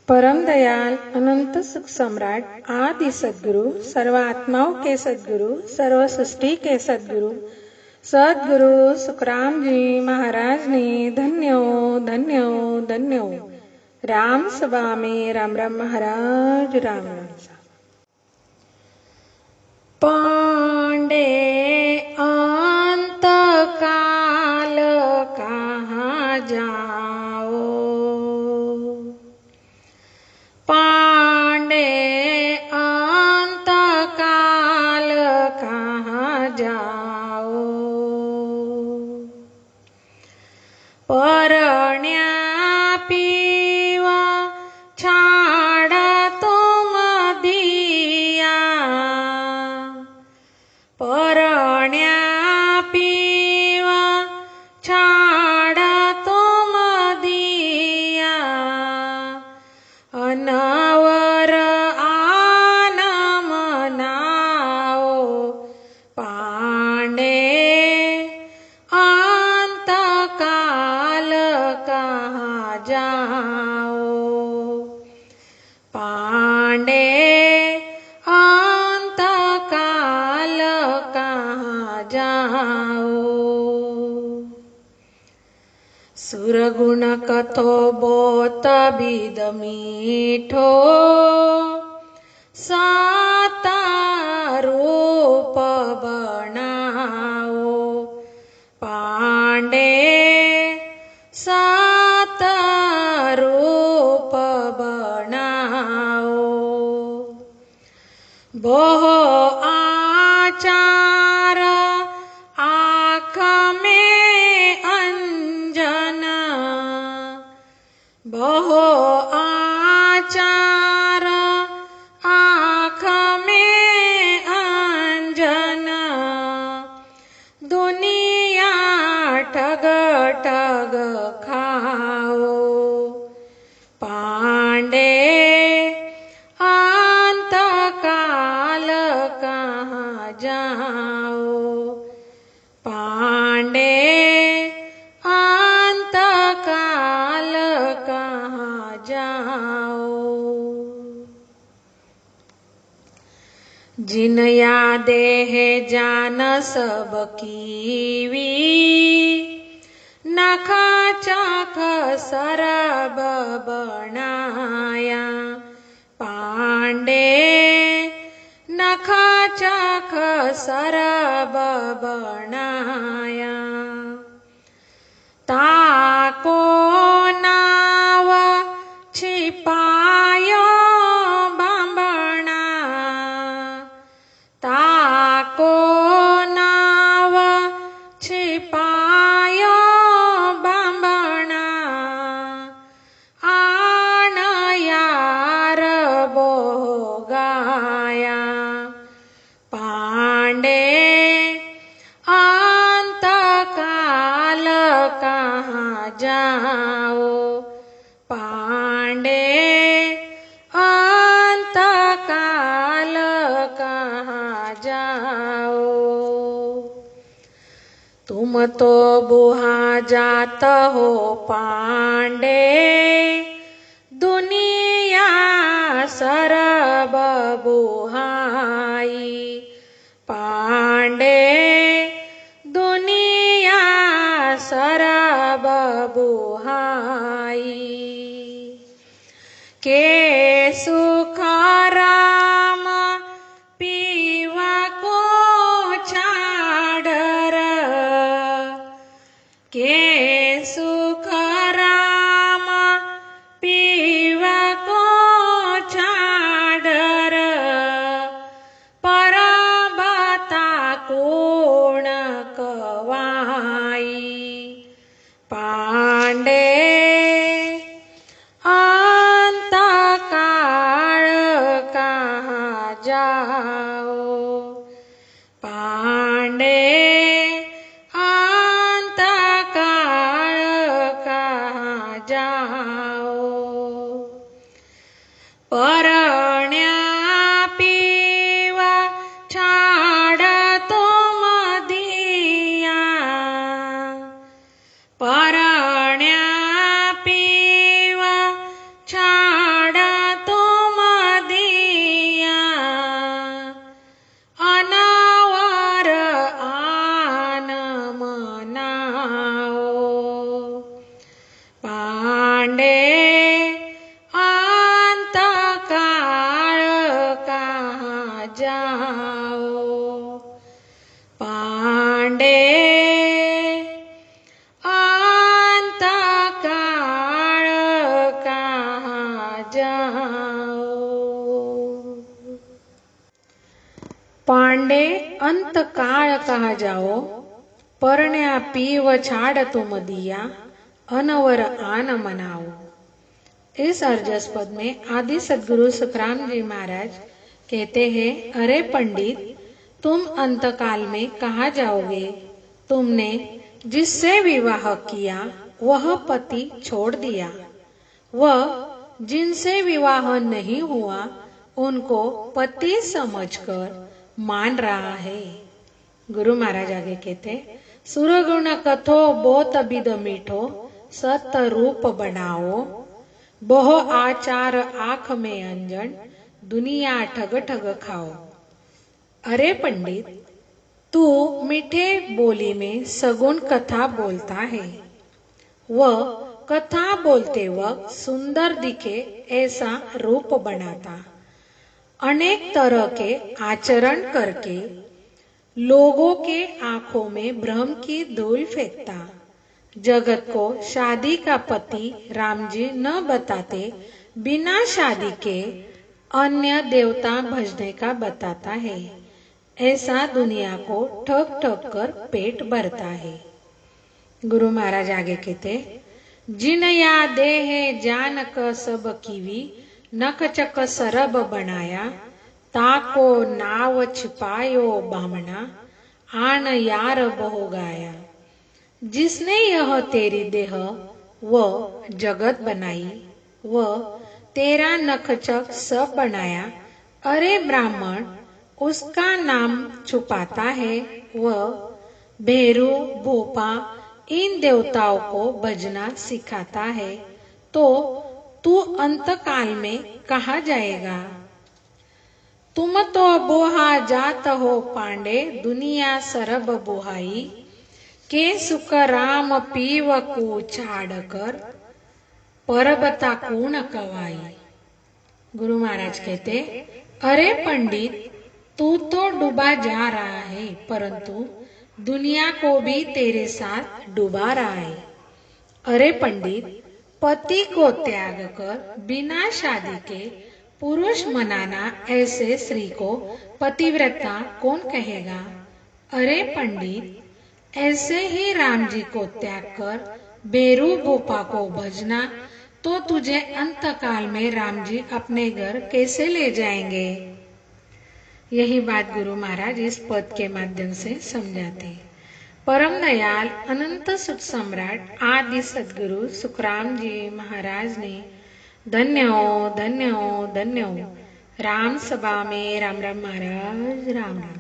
परम दयाल अनंत सुख सम्राट आदि सद्गुरु सर्व आत्माओं के सद्गुरु सर्व सृष्टि के सद्गुरु सद्गुरु सुखराम जी महाराज ने धन्यो धन्यो धन्यो राम सभा में राम राम महाराज राम राम पांडे अंत काल कहाँ जाओ पांडे अंत काल कहाँ जाओ परण्या पीवा छाड़ तुम दिया परण्या पीवा छाड़ तुम दिया अनावर आन मनाओ पांडे अंत काल कहाँ जाओ पांडे अंत काल कहाँ जाओ सुरगुण कथो बोत बिद मीठो साता रूप बनाओ पांडे सात रूप बनाओ बहु आचार आँख में अंजना बहु आचार आँख में अंजना दुनिया ठग ठग खाओ पांडे अंत काल कहाँ जाओ पांडे अंत काल कहाँ जाओ जिन यादे है जान सब कीवी नखा चाख सरब बनाया पांडे नखा चाख सरब बनाया ताको नाव छिपायो बांबना ताको नाव छिपायो बांबना आन यार बोगाया पांडे अंत काल कहाँ जाओ पांडे अंत काल कहाँ जाओ तुम तो बुहा जात हो पांडे दुनिया सरब बुहाई पांडे दुनिया सरब बुहाई के सुख राम पीवा को छाड़र के सुख राम पीवा को छाड़र परबता कोण कवाई पांडे अंत काल जाओ। पांडे अंत काल कहा जाओ, परण्या पीव छाड़ तुम दिया, अनवर आन मनाओ। इस अर्जस पद में आदि सदगुरु सुखराम जी महाराज कहते हैं, अरे पंडित, तुम अंतकाल में कहाँ जाओगे? तुमने जिससे विवाह किया वह पति छोड़ दिया, वह जिनसे विवाह नहीं हुआ उनको पति समझकर मान रहा है। गुरु महाराज आगे कहते, सुरगुण कथो बहुत बिद मीठो, सत रूप बनाओ, बहु आचार आंख में अंजन, दुनिया ठग ठग खाओ। अरे पंडित, तू मीठे बोली में सगुण कथा बोलता है, वह कथा बोलते वक्त सुंदर दिखे ऐसा रूप बनाता, अनेक तरह के आचरण करके लोगों के आंखों में भ्रम की धूल फेंकता, जगत को शादी का पति राम जी न बताते, बिना शादी के अन्य देवता भजने का बताता है। ऐसा दुनिया को ठग ठग कर पेट भरता है। गुरु महाराज आगे कहते, जिन या देह जान क सब कीवी, नख चक सरब बनाया, ताको नाव छिपायो बामना, आन यार बहु गाया। जिसने यह तेरी देह व जगत बनाई, वह तेरा नखचक सब बनाया, अरे ब्राह्मण, उसका नाम छुपाता है, वह भेरू भोपा इन देवताओं को भजना सिखाता है, तो तू अंतकाल में कहाँ जाएगा? तुम तो बोहा जात हो पांडे, दुनिया सरब बोहाई, के सुख राम पीव को छाड़ कर, परबता कूण कवाई। गुरु महाराज कहते, अरे पंडित, तू तो डूबा जा रहा है, परंतु दुनिया को भी तेरे साथ डुबा रहा है। अरे पंडित, पति को त्याग कर बिना शादी के पुरुष मनाना, ऐसे स्त्री को पतिव्रता कौन कहेगा? अरे पंडित, ऐसे ही राम जी को त्याग कर बेरू भोपा को भजना, तो तुझे अंतकाल में राम जी अपने घर कैसे ले जाएंगे? यही बात गुरु महाराज इस पद के माध्यम से समझाते। परम दयाल अनंत सुख सम्राट आदि सदगुरु सुखराम जी महाराज ने धन्य हो, धन्य हो, धन्य हो। राम सभा में राम राम महाराज, राम राम।